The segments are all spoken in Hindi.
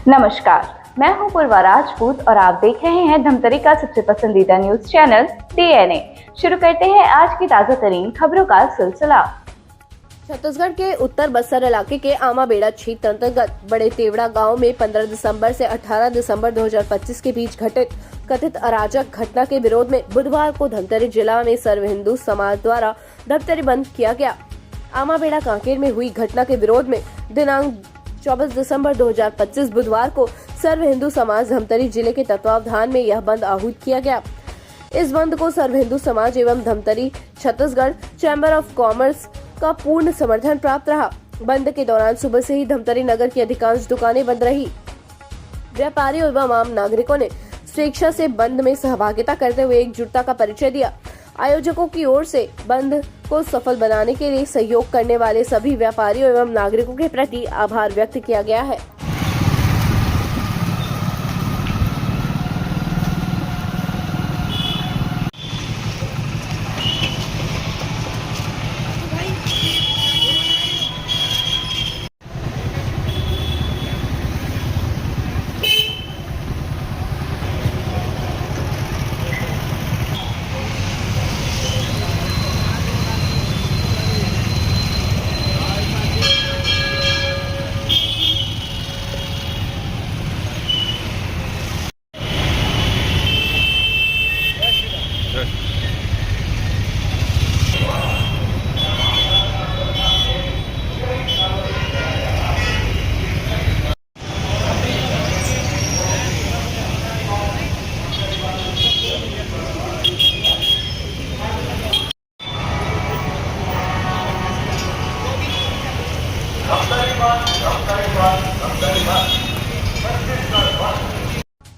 नमस्कार, मैं हूं पूर्वा राजपूत और आप देख रहे हैं धमतरी का सबसे पसंदीदा न्यूज चैनल DNA। शुरू करते हैं आज की ताजा तरीन खबरों का सिलसिला। छत्तीसगढ़ के उत्तर बस्तर इलाके के आमाबेड़ा क्षेत्र अंतर्गत बड़े तेवड़ा गांव में 15 दिसंबर से 18 दिसंबर 2025 के बीच घटित कथित अराजक घटना के विरोध में बुधवार को धमतरी जिला में सर्व हिंदू समाज द्वारा दफ्तरी बंद किया गया। आमाबेड़ा कांकेर में हुई घटना के विरोध में दिनांक 24 दिसंबर 2025 बुधवार को सर्व हिंदू समाज धमतरी जिले के तत्वावधान में यह बंद आहूत किया गया। इस बंद को सर्व हिंदू समाज एवं Dhamtari Chhattisgarh chamber of commerce का पूर्ण समर्थन प्राप्त रहा। बंद के दौरान सुबह से ही धमतरी नगर की अधिकांश दुकानें बंद रही। व्यापारियों एवं आम नागरिकों ने स्वेच्छा से बंद में सहभागिता करते हुए एकजुटता का परिचय दिया। आयोजकों की ओर से बंद को सफल बनाने के लिए सहयोग करने वाले सभी व्यापारियों एवं नागरिकों के प्रति आभार व्यक्त किया गया है।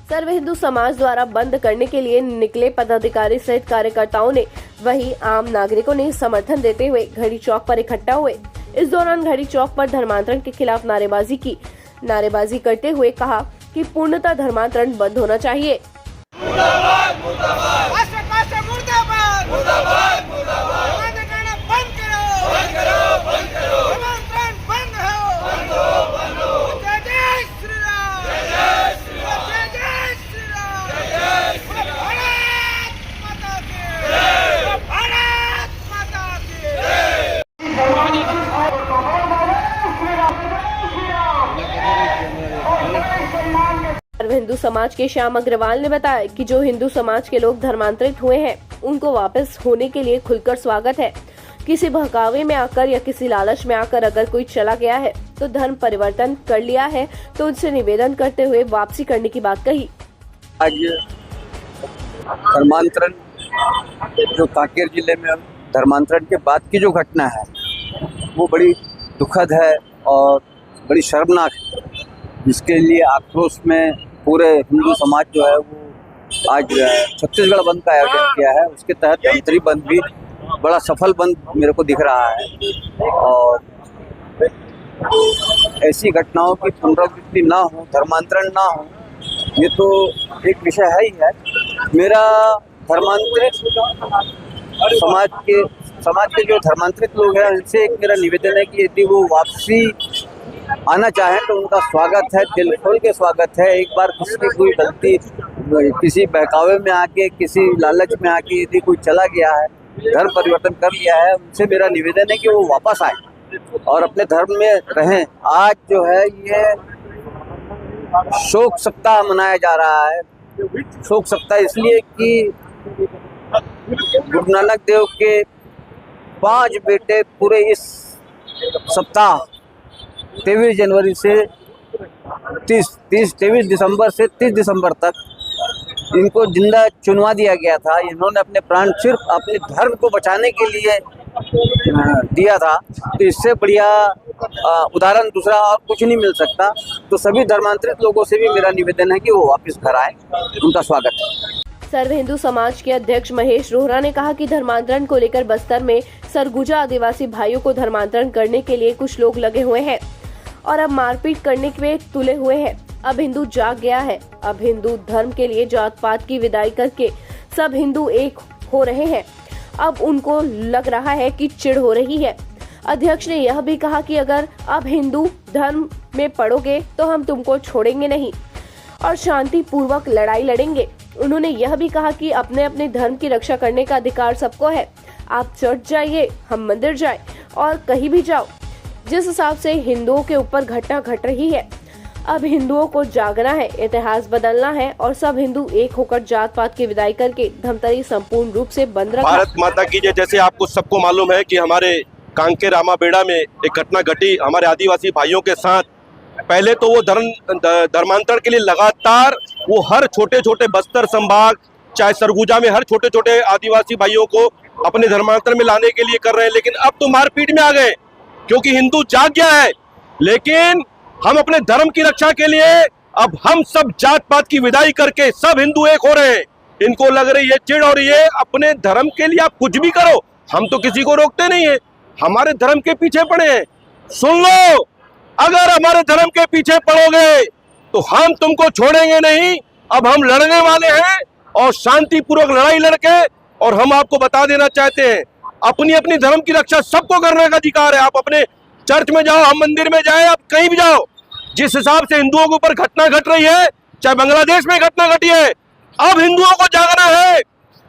सर्व हिंदू समाज द्वारा बंद करने के लिए निकले पदाधिकारी सहित कार्यकर्ताओं ने वहीं आम नागरिकों ने समर्थन देते हुए घड़ी चौक पर इकट्ठा हुए। इस दौरान घड़ी चौक पर धर्मांतरण के खिलाफ नारेबाजी करते हुए कहा कि पूर्णतः धर्मांतरण बंद होना चाहिए। मुर्दाबाद, मुर्दाबाद। मुर्दाबाद, मुर्दाबाद। बंद करो, बंद करो। धर्मांतरण बंद हो, बंद हो। जय श्री राम, जय श्री राम, जय श्री राम, जय श्री राम। भारत माता की जय, भारत माता की जय। सर्व हिंदू समाज के श्याम अग्रवाल ने बताया कि जो हिंदू समाज के लोग धर्मांतरित हुए हैं उनको वापस होने के लिए खुलकर स्वागत है। किसी बहकावे में आकर या किसी लालच में आकर अगर कोई चला गया है तो धर्म परिवर्तन कर लिया है तो उनसे निवेदन करते हुए वापसी करने की बात कही। आज धर्मांतरण जो कांकेर जिले में धर्मांतरण के बाद की जो घटना है वो बड़ी दुखद है और बड़ी शर्मनाक है, जिसके लिए आक्रोश में पूरे हिंदू समाज जो है वो आज छत्तीसगढ़ बंद का आयोजन किया है। उसके तहत धमतरी बंद भी बड़ा सफल बंद मेरे को दिख रहा है और ऐसी घटनाओं की पुनरावृत्ति ना हो, धर्मांतरण ना हो, ये तो एक विषय है ही है। मेरा धर्मांतरित समाज के जो धर्मांतरित लोग हैं उनसे एक मेरा निवेदन है कि यदि वो वापसी आना चाहें तो उनका स्वागत है, दिल खोल के स्वागत है। एक बार किसी की कोई गलती, किसी बहकावे में आके, किसी लालच में आके यदि कोई चला गया है, धर्म परिवर्तन कर लिया है, उनसे मेरा निवेदन है कि वो वापस आए और अपने धर्म में रहें। आज जो है ये शोक सप्ताह मनाया जा रहा है। शोक सप्ताह इसलिए कि गुरु नानक देव के 5 बेटे पूरे इस सप्ताह 23 जनवरी से 23 दिसंबर से 30 दिसंबर तक इनको जिंदा चुनवा दिया गया था। इन्होंने अपने प्राण सिर्फ अपने धर्म को बचाने के लिए दिया था। तो इससे बढ़िया उदाहरण दूसरा और कुछ नहीं मिल सकता। तो सभी धर्मांतरित लोगों से भी मेरा निवेदन है कि वो वापस घर आए, उनका स्वागत है। सर्व हिंदू समाज के अध्यक्ष महेश रोहरा ने कहा कि धर्मांतरण को लेकर बस्तर में सरगुजा आदिवासी भाइयों को धर्मांतरण करने के लिए कुछ लोग लगे हुए हैं और अब मारपीट करने में तुले हुए हैं। अब हिंदू जाग गया है। अब हिंदू धर्म के लिए जात पात की विदाई करके सब हिंदू एक हो रहे हैं। अब उनको लग रहा है कि चिढ़ हो रही है। अध्यक्ष ने यह भी कहा कि अगर अब हिंदू धर्म में पड़ोगे तो हम तुमको छोड़ेंगे नहीं और शांति पूर्वक लड़ाई लड़ेंगे। उन्होंने यह भी कहा कि अपने अपने धर्म की रक्षा करने का अधिकार सबको है। आप चर्च जाइए, हम मंदिर जाए और कहीं भी जाओ। जिस हिसाब से हिंदुओं के ऊपर घटना घट रही है, अब हिंदुओं को जागना है, इतिहास बदलना है और सब हिंदू एक होकर जात पात की विदाई करके धमतरी संपूर्ण रूप से बंद रखा। भारत माता की जय। जैसे आपको सबको मालूम है कि हमारे कांके रामाबेड़ा में एक घटना घटी हमारे आदिवासी भाइयों के साथ। पहले तो वो धर्मांतरण के लिए लगातार वो हर छोटे छोटे बस्तर संभाग चाहे सरगुजा में हर छोटे छोटे आदिवासी भाइयों को अपने धर्मांतर में लाने के लिए कर रहे हैं, लेकिन अब तो मारपीट में आ गए क्योंकि हिंदू जाग गया है। लेकिन हम अपने धर्म की रक्षा के लिए अब हम सब जात पात की विदाई करके सब हिंदू एक हो रहे हैं। इनको लग रही है चिढ़ और ये अपने धर्म के लिए आप कुछ भी करो, हम तो किसी को रोकते नहीं है, हमारे धर्म के पीछे पड़े हैं। सुन लो, अगर हमारे धर्म के पीछे पड़ोगे तो हम तुमको छोड़ेंगे नहीं। अब हम लड़ने वाले हैं और शांतिपूर्वक लड़ाई लड़के, और हम आपको बता देना चाहते हैं अपनी अपनी धर्म की रक्षा सबको करने का अधिकार है। आप अपने चर्च में जाओ, हम मंदिर में जाए, आप कहीं भी जाओ। जिस हिसाब से हिंदुओं के ऊपर घटना घट रही है, चाहे बांग्लादेश में घटना घटी है, अब हिंदुओं को जागना है,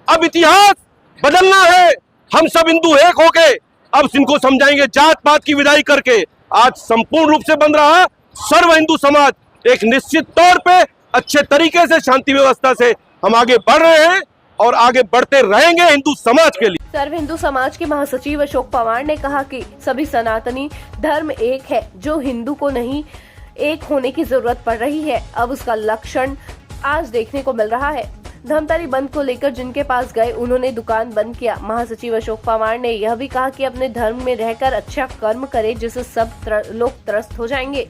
अब इतिहास बदलना है। हम सब हिंदू एक होके अब इनको समझाएंगे जात पात की विदाई करके। आज संपूर्ण रूप से बन रहा सर्व हिंदू समाज एक निश्चित तौर पे अच्छे तरीके से शांति व्यवस्था से हम आगे बढ़ रहे हैं और आगे बढ़ते रहेंगे हिंदू समाज के लिए। सर्व हिंदू समाज के महासचिव अशोक पवार ने कहा कि सभी सनातनी धर्म एक है, जो हिंदू को नहीं एक होने की जरूरत पड़ रही है, अब उसका लक्षण आज देखने को मिल रहा है। धमतरी बंद को लेकर जिनके पास गए उन्होंने दुकान बंद किया। महासचिव अशोक पवार ने यह भी कहा कि अपने धर्म में रहकर अच्छा कर्म करे, जिससे सब लोग त्रस्त हो जाएंगे।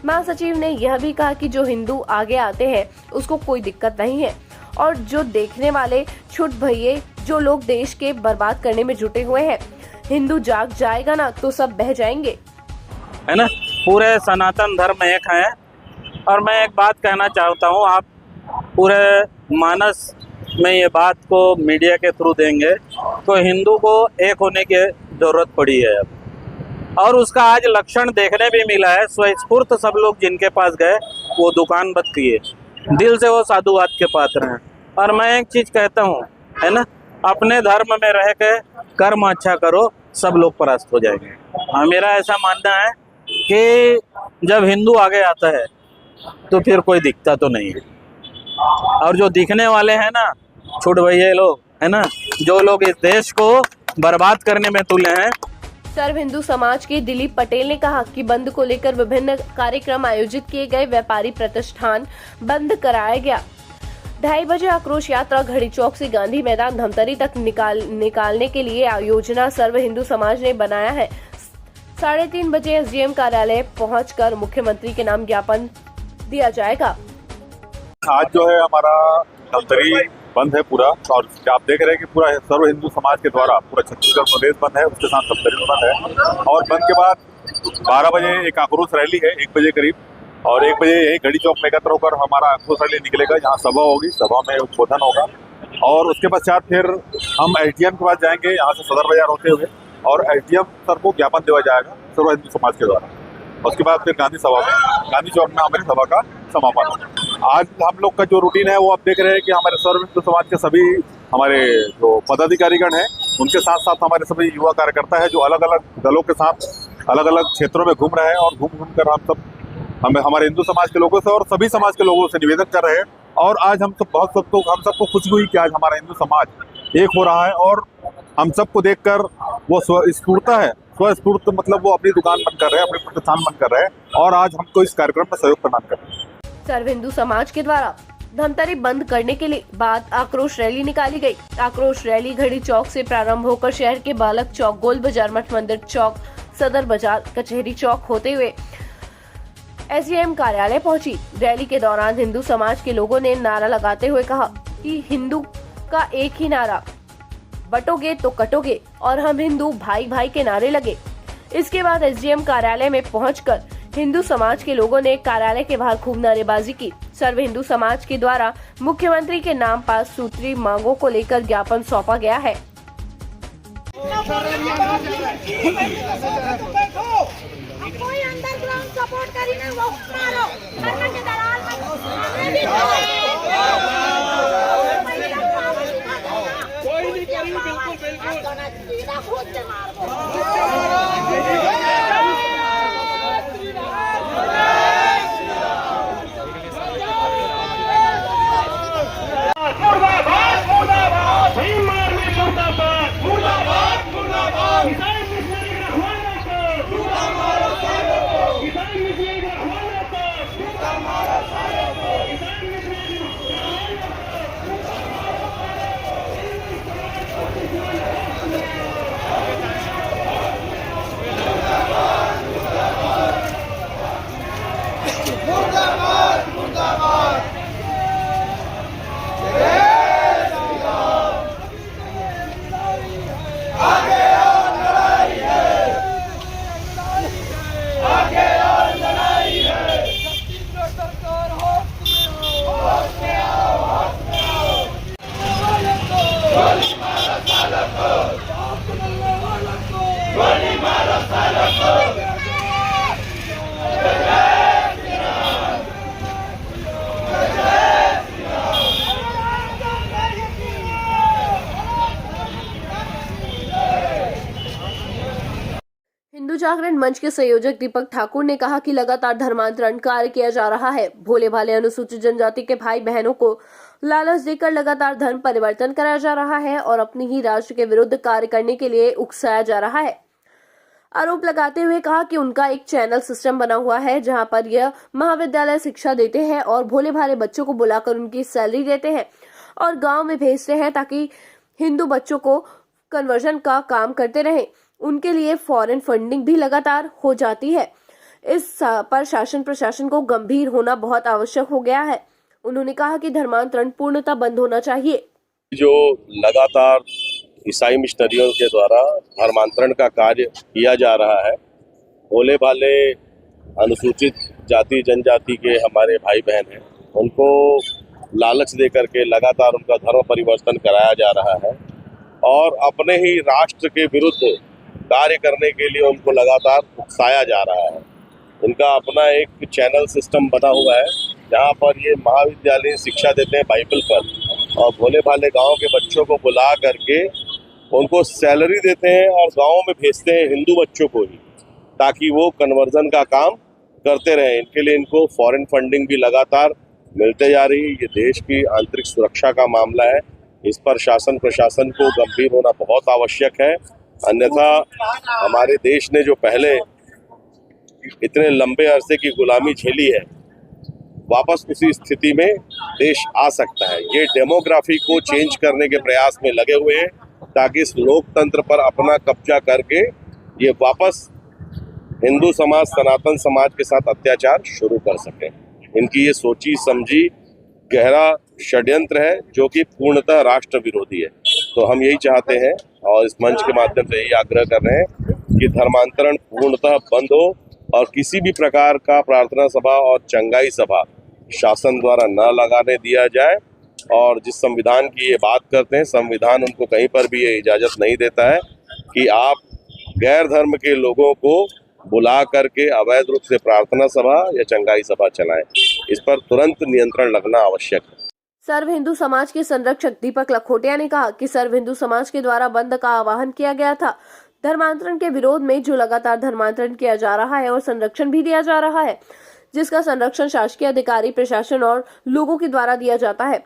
महासचिव ने यह भी कहा कि जो हिंदू आगे आते हैं उसको कोई दिक्कत नहीं है और जो देखने वाले छुट भइये जो लोग देश के बर्बाद करने में जुटे हुए हैं, हिंदू जाग जाएगा ना तो सब बह जाएंगे, है ना। पूरे सनातन धर्म एक है और मैं एक बात कहना चाहता हूँ, आप पूरे मानस में ये बात को मीडिया के थ्रू देंगे तो हिंदू को एक होने की जरूरत पड़ी है अब, और उसका आज लक्षण देखने भी मिला है। स्वस्फूर्त सब लोग जिनके पास गए वो दुकान बंद किए, दिल से वो साधुवाद के पात्र हैं। और मैं एक चीज़ कहता हूँ, है ना, अपने धर्म में रह के कर्म अच्छा करो, सब लोग परास्त हो जाएंगे। हाँ, मेरा ऐसा मानना है कि जब हिंदू आगे आता है तो फिर कोई दिखता तो नहीं है, और जो दिखने वाले हैं ना छुट भैया लोग, है ना, जो लोग इस देश को बर्बाद करने में तुले हैं। सर्व हिंदू समाज के दिलीप पटेल ने कहा कि बंद को लेकर विभिन्न कार्यक्रम आयोजित किए गए, व्यापारी प्रतिष्ठान बंद कराया गया। 2:30 बजे आक्रोश यात्रा घड़ी चौक से गांधी मैदान धमतरी तक निकालने के लिए योजना सर्व हिंदू समाज ने बनाया है। 3:30 बजे एसडीएम कार्यालय पहुंचकर मुख्यमंत्री के नाम ज्ञापन दिया जाएगा। आज जो है हमारा धमतरी बंद है पूरा, और आप देख रहे हैं कि पूरा सर्व हिंदू समाज के द्वारा पूरा छत्तीसगढ़ प्रदेश बंद है, उसके साथ धमतरी भी बंद है। और बंद के बाद 12 बजे एक आक्रोश रैली है 1 बजे करीब, और 1 बजे यही घड़ी चौक में एकत्र होकर हमारा आक्रोश रैली निकलेगा, जहाँ सभा होगी, सभा में उद्बोधन होगा। और उसके पश्चात फिर हम एसडीएम के पास जाएंगे यहाँ से सदर बाजार होते हुए, और एसडीएम सर को ज्ञापन दिया जाएगा सर्व हिंदू समाज के द्वारा। उसके बाद फिर गांधी चौक में हमारी सभा का समापन होगा। आज हम लोग का जो रूटीन है वो आप देख रहे हैं कि हमारे सर्व हिंदू समाज के सभी हमारे जो पदाधिकारीगण हैं, उनके साथ साथ हमारे सभी युवा कार्यकर्ता है जो अलग अलग दलों के साथ अलग अलग क्षेत्रों में घूम रहे हैं, और घूम कर हम हमारे हिंदू समाज के लोगों से और सभी समाज के लोगों से निवेदन कर रहे हैं। और आज हम सबको खुशी हुई कि आज हमारा हिंदू समाज एक हो रहा है, और हम सबको देखकर वो स्वस्फूर्त मतलब वो अपनी दुकान बंद कर रहे हैं, अपने प्रतिष्ठान बंद कर रहे हैं, और आज हमको इस कार्यक्रम में सहयोग प्रदान कर रहे हैं। सर्व हिंदू समाज के द्वारा धमतरी बंद करने के लिए बाद आक्रोश रैली निकाली गई। आक्रोश रैली घड़ी चौक से प्रारंभ होकर शहर के बालक चौक, गोल बाजार, मठ मंदिर चौक, सदर बाजार, कचहरी चौक होते हुए एसडीएम कार्यालय पहुंची। रैली के दौरान हिंदू समाज के लोगों ने नारा लगाते हुए कहा कि हिंदू का एक ही नारा, बटोगे तो कटोगे, और हम हिंदू भाई भाई के नारे लगे। इसके बाद एसडीएम कार्यालय में पहुंचकर हिंदू समाज के लोगों ने कार्यालय के बाहर खूब नारेबाजी की। सर्व हिंदू समाज के द्वारा मुख्यमंत्री के नाम 5 सूत्री मांगों को लेकर ज्ञापन सौंपा गया है। कोई अंडरग्राउंड सपोर्ट करी नहीं वो मारो मरने के दलाल कोई नहीं करी बिल्कुल सीधा खुद से मार हिंदू जागरण मंच के संयोजक दीपक ठाकुर ने कहा कि लगातार धर्मांतरण कार्य किया जा रहा है। भोले भाले अनुसूचित जनजाति के भाई बहनों को लालच देकर लगातार धर्म परिवर्तन कराया जा रहा है और अपनी ही राष्ट्र के विरुद्ध कार्य करने के लिए उकसाया जा रहा है। आरोप लगाते हुए कहा कि उनका एक चैनल सिस्टम बना हुआ है जहां पर यह महाविद्यालय शिक्षा देते हैं और भोले भाले बच्चों को बुलाकर उनकी सैलरी देते हैं और गाँव में भेजते हैं ताकि हिंदू बच्चों को कन्वर्जन का काम करते रहें। उनके लिए फॉरेन फंडिंग भी लगातार हो जाती है। इस पर शासन प्रशासन को गंभीर होना बहुत आवश्यक हो गया है। उन्होंने कहा कि धर्मांतरण पूर्णतः बंद होना चाहिए। जो लगातार ईसाई मिशनरियों के द्वारा धर्मांतरण का कार्य किया जा रहा है, भोले भाले अनुसूचित जाति जनजाति के हमारे भाई बहन हैं, उनको लालच दे करके लगातार उनका धर्म परिवर्तन कराया जा रहा है और अपने ही राष्ट्र के विरुद्ध कार्य करने के लिए उनको लगातार उकसाया जा रहा है। इनका अपना एक चैनल सिस्टम बना हुआ है जहाँ पर ये महाविद्यालय शिक्षा देते हैं बाइबल पर और भोले भाले गांव के बच्चों को बुला करके उनको सैलरी देते हैं और गांव में भेजते हैं हिंदू बच्चों को ही, ताकि वो कन्वर्जन का काम करते रहें। इनके लिए इनको फॉरेन फंडिंग भी लगातार मिलते जा रही है। ये देश की आंतरिक सुरक्षा का मामला है। इस पर शासन प्रशासन को गंभीर होना बहुत आवश्यक है, अन्यथा हमारे देश ने जो पहले इतने लंबे अरसे की गुलामी झेली है, वापस उसी स्थिति में देश आ सकता है। ये डेमोग्राफी को चेंज करने के प्रयास में लगे हुए हैं ताकि इस लोकतंत्र पर अपना कब्जा करके ये वापस हिंदू समाज, सनातन समाज के साथ अत्याचार शुरू कर सकें। इनकी ये सोची समझी गहरा षड्यंत्र है जो कि पूर्णतः राष्ट्र विरोधी है। तो हम यही चाहते हैं और इस मंच के माध्यम से यही आग्रह कर रहे हैं कि धर्मांतरण पूर्णतः बंद हो और किसी भी प्रकार का प्रार्थना सभा और चंगाई सभा शासन द्वारा न लगाने दिया जाए। और जिस संविधान की ये बात करते हैं, संविधान उनको कहीं पर भी ये इजाज़त नहीं देता है कि आप गैर धर्म के लोगों को बुला करके अवैध रूप से प्रार्थना सभा या चंगाई सभा चलाएं। इस पर तुरंत नियंत्रण लगना आवश्यक है। सर्व हिंदू समाज के संरक्षक दीपक लखोटिया ने कहा कि सर्व हिंदू समाज के द्वारा बंद का आह्वान किया गया था। धर्मांतरण के विरोध में जो लगातार धर्मांतरण किया जा रहा है और संरक्षण भी दिया जा रहा है, जिसका संरक्षण शासकीय अधिकारी, प्रशासन और लोगों के द्वारा दिया जाता है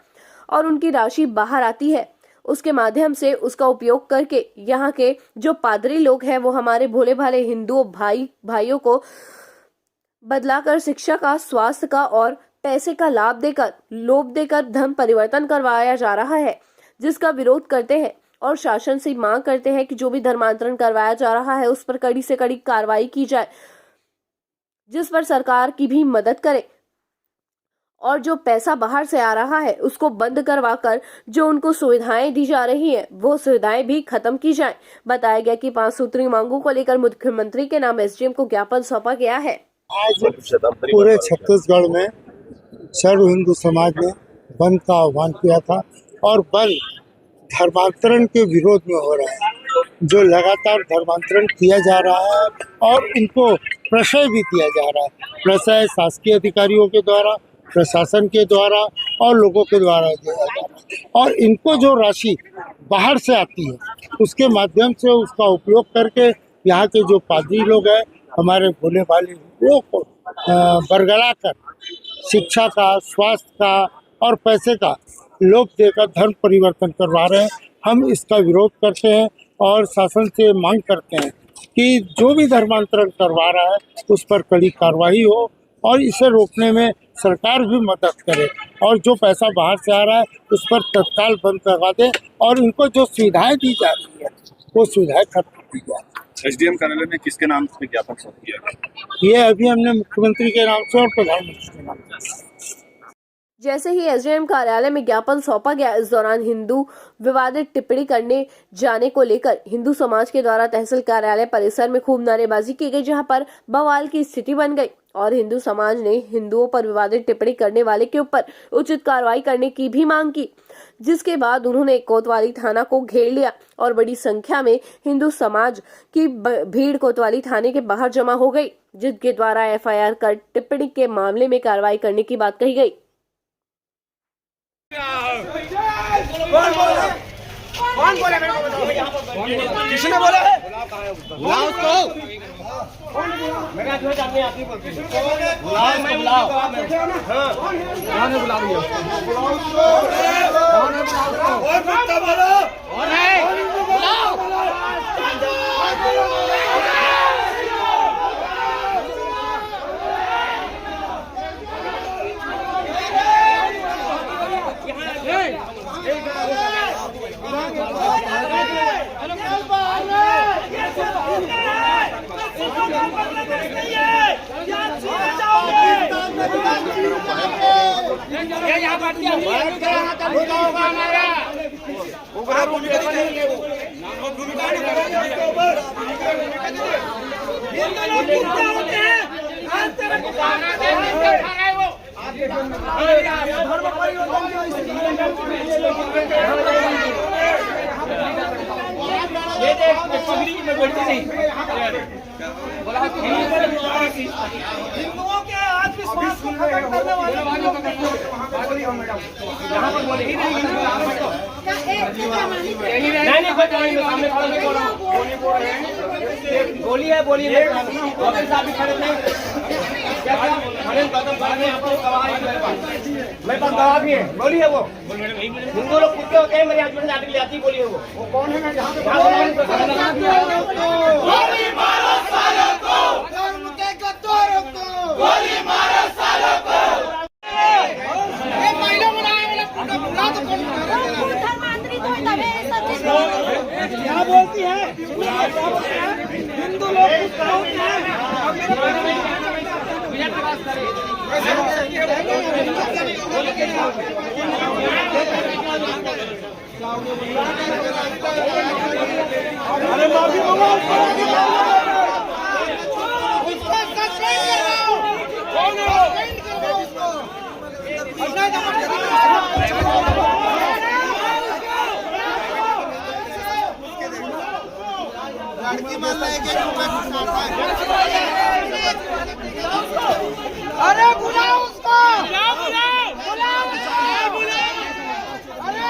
और उनकी राशि बाहर आती है, उसके माध्यम से उसका उपयोग करके यहाँ के जो पादरी लोग हैं वो हमारे भोले भाले हिंदू भाइयों को बदलाकर शिक्षा का, स्वास्थ्य का और पैसे का लाभ देकर, लोभ देकर धर्म परिवर्तन करवाया जा रहा है, जिसका विरोध करते हैं और शासन से मांग करते हैं कि जो भी धर्मांतरण करवाया जा रहा है उस पर कड़ी से कड़ी कार्रवाई की जाए, जिस पर सरकार की भी मदद करे और जो पैसा बाहर से आ रहा है उसको बंद करवाकर जो उनको सुविधाएं दी जा रही हैं वो सुविधाएं भी खत्म की जाएं। बताया गया कि 5 सूत्री मांगों को लेकर मुख्यमंत्री के नाम एसडीएम को ज्ञापन सौंपा गया है। आज पूरे छत्तीसगढ़ में सर्व हिंदू समाज ने बंद का आह्वान किया था और बंद धर्मांतरण के विरोध में हो रहा है। जो लगातार धर्मांतरण किया जा रहा है और इनको प्रशय भी दिया जा रहा है। प्रशय शासकीय अधिकारियों के द्वारा, प्रशासन के द्वारा और लोगों के द्वारा दिया जा रहा है। और इनको जो राशि बाहर से आती है उसके माध्यम से उसका उपयोग करके यहाँ के जो पादरी लोग हैं, हमारे भोले भाले लोगों को बरगला कर शिक्षा का, स्वास्थ्य का और पैसे का लोभ देकर धर्म परिवर्तन करवा रहे हैं। हम इसका विरोध करते हैं और शासन से मांग करते हैं कि जो भी धर्मांतरण करवा रहा है उस पर कड़ी कार्रवाई हो और इसे रोकने में सरकार भी मदद करे और जो पैसा बाहर से आ रहा है उस पर तत्काल बंद करवा दे और इनको जो सुविधाएं दी जा रही है वो सुविधाएं खत्म की जाए। एसडीएम कार्यालय में किसके नाम से ज्ञापन सौंप किया गया? ये अभी हमने मुख्यमंत्री के नाम से और प्रधानमंत्री के नाम से। जैसे ही एसडीएम कार्यालय में ज्ञापन सौंपा गया, इस दौरान हिंदू विवादित टिप्पणी करने जाने को लेकर हिंदू समाज के द्वारा तहसील कार्यालय परिसर में खूब नारेबाजी की गई, जहां पर बवाल की स्थिति बन गई और हिंदू समाज ने हिंदुओं पर विवादित टिप्पणी करने वाले के ऊपर उचित कार्रवाई करने की भी मांग की, जिसके बाद उन्होंने कोतवाली थाना को घेर लिया और बड़ी संख्या में हिंदू समाज की भीड़ कोतवाली थाने के बाहर जमा हो गई, जिसके द्वारा एफआईआर कर टिप्पणी के मामले में कार्रवाई करने की बात कही गई। कौन बोला मेरे को बताओ भैया, किसने बोला है? बुलाओ उसको। मेरा जो जाने आती बोलती है, बुलाओ मैं बुलाओ। हां कौन है? बुलाओ भैया, बुलाओ उसको। कौन है? बुलाओ। और मत बोलो, कौन है? बुलाओ। ये देख पगड़ी में बैठती नहीं बोला हिंदुओं के आत्मविश्वास को खत्म करने वाले यहाँ पर बोले नहीं सामने खड़े बोलिए बोलिए वकील साहब भी खड़े नहीं मेरे पास गवाह भी है, बोलिए वो हिंदू लोग कुत्ते होते हैं, मेरी हस्बैंड जाके ले आती, बोलिए वो कौन है? गोली मारो सालों को, धर्म के गद्दारों को, गोली मारो सालों को। ये महिला बुलाए बुला तो कौन? धर्मांतरित हो तबे सब क्या बोलती है? हिंदू लोग कुत्ते होते हैं। अरे माफी मांगो, उसको सस्पेंड करो। कौन है? लड़की मान लेके अरे बुलाओ उसको, बुलाओ। अरे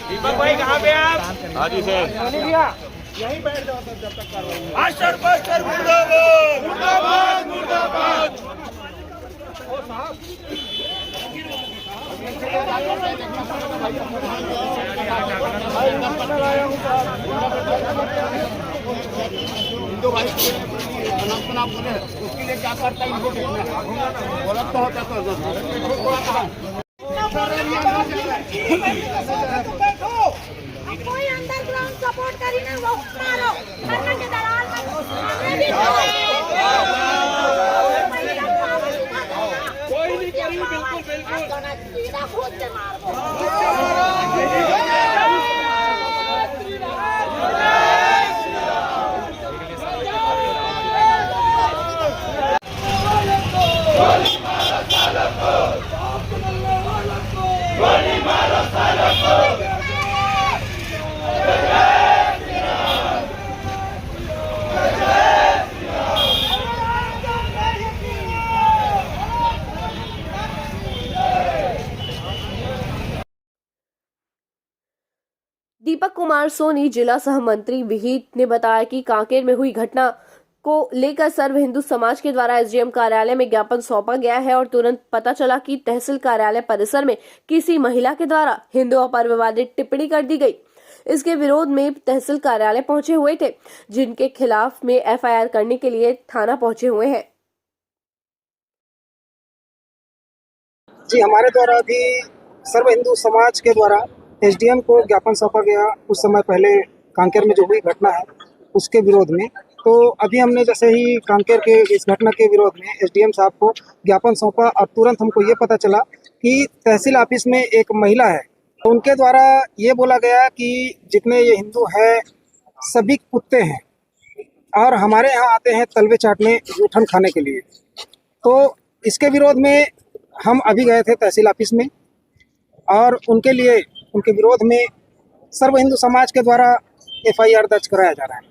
दीपक भाई कहाँ पे आप? हाँ जी सर। यहीं बैठ जाओ सर जब तक कार्रवाई। मास्टर मास्टर मुर्दाबाद, मुर्दाबाद, मुर्दाबाद। ओ साहब हिंदू भाई नाम बोले उसके लिए क्या करता है इनको देखना गलत तो होता तो कोई अंडरग्राउंड सपोर्ट करी ना वो मारो करने के दलाल कोई नहीं करी, बिल्कुल बिल्कुल सीधा खुद से मार दो। गोली मारो सालों को। दीपक कुमार सोनी, जिला सहमंत्री विहित ने बताया कि कांकेर में हुई घटना को लेकर सर्व हिंदू समाज के द्वारा एसडीएम कार्यालय में ज्ञापन सौंपा गया है और तुरंत पता चला कि तहसील कार्यालय परिसर में किसी महिला के द्वारा हिंदुओं पर विवादित टिप्पणी कर दी गई। इसके विरोध में तहसील कार्यालय पहुंचे हुए थे, जिनके खिलाफ में एफआईआर करने के लिए थाना पहुंचे हुए हैं। जी, हमारे द्वारा भी सर्व हिंदू समाज के द्वारा एसडीएम को ज्ञापन सौंपा गया कुछ समय पहले कांकेर में जो हुई घटना है उसके विरोध में। तो अभी हमने जैसे ही कांकेर के इस घटना के विरोध में एसडीएम साहब को ज्ञापन सौंपा और तुरंत हमको ये पता चला कि तहसील ऑफिस में एक महिला है, तो उनके द्वारा ये बोला गया कि जितने ये हिंदू हैं सभी कुत्ते हैं और हमारे यहाँ आते हैं तलवे चाटने, जूठन खाने के लिए। तो इसके विरोध में हम अभी गए थे तहसील ऑफिस में और उनके लिए, उनके विरोध में सर्व हिंदू समाज के द्वारा एफआईआर दर्ज कराया जा रहा है।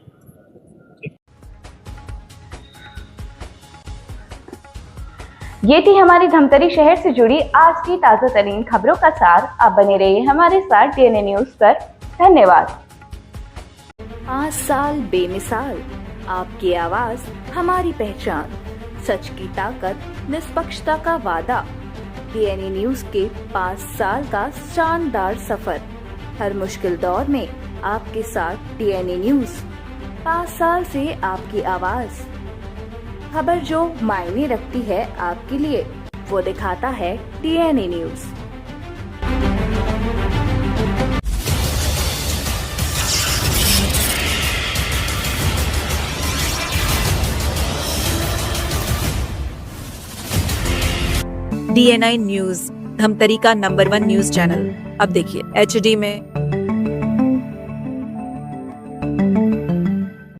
ये थी हमारी धमतरी शहर से जुड़ी आज की ताजा तरीन खबरों का सार। आप बने रहिए हमारे साथ डीएनए न्यूज पर। धन्यवाद। 5 साल बेमिसाल, आपकी आवाज हमारी पहचान, सच की ताकत, निष्पक्षता का वादा। डीएनए न्यूज के 5 साल का शानदार सफर, हर मुश्किल दौर में आपके साथ डीएनए न्यूज। 5 साल से आपकी आवाज, खबर जो मायने रखती है आपके लिए, वो दिखाता है DNA news. DNA news, Dhamtari का नंबर 1 न्यूज चैनल। अब देखिए HD में,